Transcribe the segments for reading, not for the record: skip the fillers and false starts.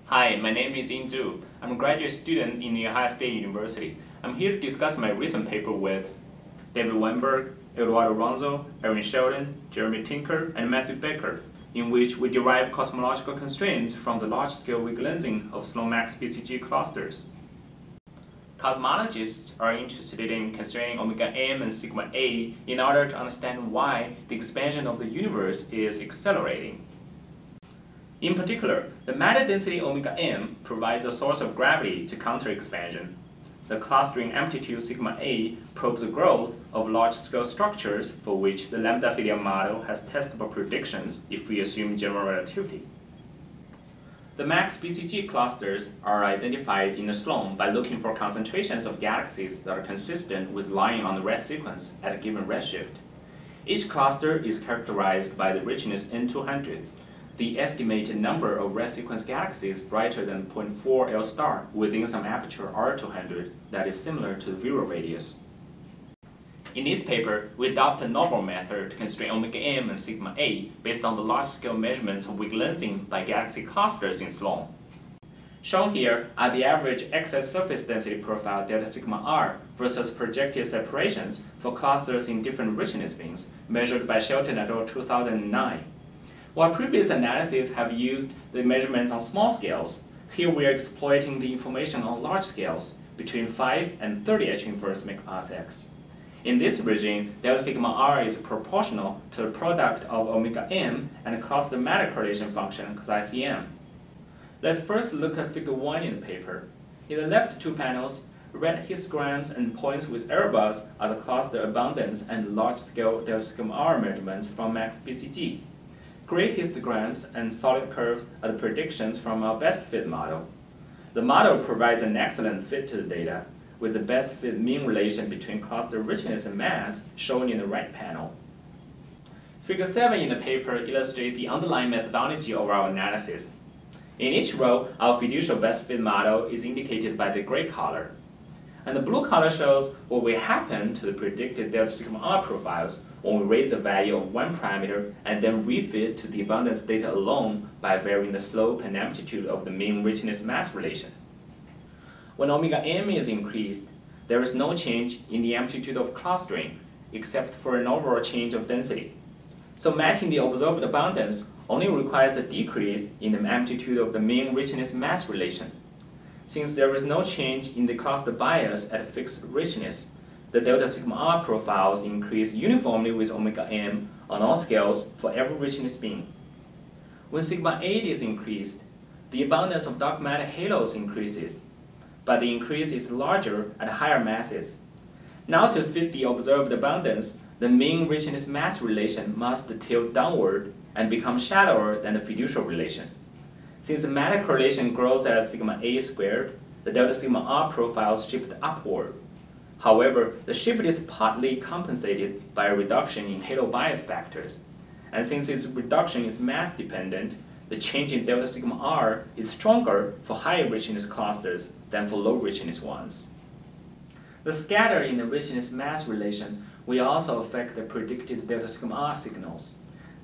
Hi, my name is Ying Zu. I'm a graduate student in the Ohio State University. I'm here to discuss my recent paper with David Weinberg, Eduardo Ronzo, Erin Sheldon, Jeremy Tinker, and Matthew Baker, in which we derive cosmological constraints from the large-scale weak lensing of slow MaxBCG clusters. Cosmologists are interested in constraining omega m and sigma a in order to understand why the expansion of the universe is accelerating. In particular, the matter density omega m provides a source of gravity to counter expansion. The clustering amplitude sigma a probes the growth of large-scale structures for which the lambda CDM model has testable predictions if we assume general relativity. The MaxBCG clusters are identified in the slope by looking for concentrations of galaxies that are consistent with lying on the red sequence at a given redshift. Each cluster is characterized by the richness N200, the estimated number of red sequence galaxies brighter than 0.4 L star within some aperture R200 that is similar to the virial radius. In this paper, we adopt a novel method to constrain omega m and sigma a based on the large-scale measurements of weak lensing by galaxy clusters in Sloan. Shown here are the average excess surface density profile delta sigma r versus projected separations for clusters in different richness beams measured by Shelton et al. 2009. While previous analyses have used the measurements on small scales, here we are exploiting the information on large scales between 5 and 30 H inverse mega-parsecs. In this regime, delta sigma r is proportional to the product of omega m and cluster matter correlation function cos-ICM. Let's first look at figure 1 in the paper. In the left two panels, red histograms and points with error bars are the cluster abundance and large-scale delta sigma r measurements from MaxBCG. Gray histograms and solid curves are the predictions from our best fit model. The model provides an excellent fit to the data, with the best fit mean relation between cluster richness and mass shown in the right panel. Figure 7 in the paper illustrates the underlying methodology of our analysis. In each row, our fiducial best fit model is indicated by the gray color. And the blue color shows what will happen to the predicted delta sigma r profiles when we raise the value of one parameter and then refit to the abundance data alone by varying the slope and amplitude of the mean richness mass relation. When omega m is increased, there is no change in the amplitude of clustering, except for an overall change of density. So matching the observed abundance only requires a decrease in the amplitude of the mean richness mass relation. Since there is no change in the cluster bias at fixed richness, the delta sigma r profiles increase uniformly with omega m on all scales for every richness beam. When sigma 8 is increased, the abundance of dark matter halos increases, but the increase is larger at higher masses. Now to fit the observed abundance, the mean richness mass relation must tilt downward and become shallower than the fiducial relation. Since the matter correlation grows as sigma a squared, the delta sigma r profiles shift upward. However, the shift is partly compensated by a reduction in halo bias factors. And since its reduction is mass dependent, the change in delta sigma r is stronger for higher richness clusters than for low richness ones. The scatter in the richness mass relation will also affect the predicted delta sigma r signals,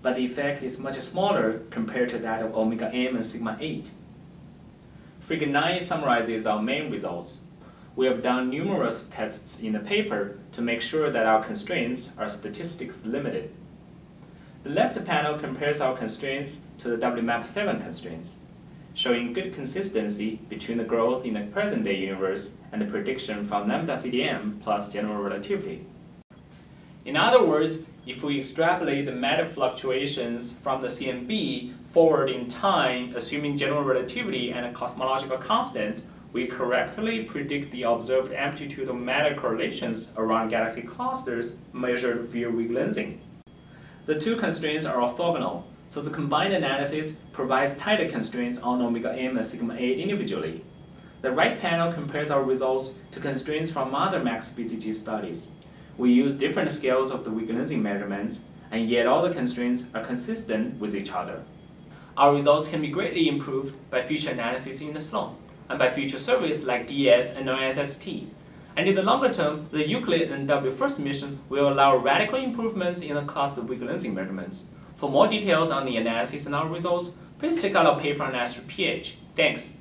but the effect is much smaller compared to that of omega m and sigma 8. Figure 9 summarizes our main results. We have done numerous tests in the paper to make sure that our constraints are statistics limited. The left panel compares our constraints to the WMAP7 constraints, showing good consistency between the growth in the present-day universe and the prediction from lambda CDM plus general relativity. In other words, if we extrapolate the matter fluctuations from the CMB forward in time, assuming general relativity and a cosmological constant, we correctly predict the observed amplitude of matter correlations around galaxy clusters measured via weak lensing. The two constraints are orthogonal, so the combined analysis provides tighter constraints on omega m and sigma 8 individually. The right panel compares our results to constraints from other MaxBCG studies. We use different scales of the weak lensing measurements, and yet all the constraints are consistent with each other. Our results can be greatly improved by future analysis in the slope, and by future surveys like DS and OSST. And in the longer term, the Euclid and W1st mission will allow radical improvements in the cluster weak lensing measurements. For more details on the analysis and our results, please check out our paper on astro-ph. Thanks.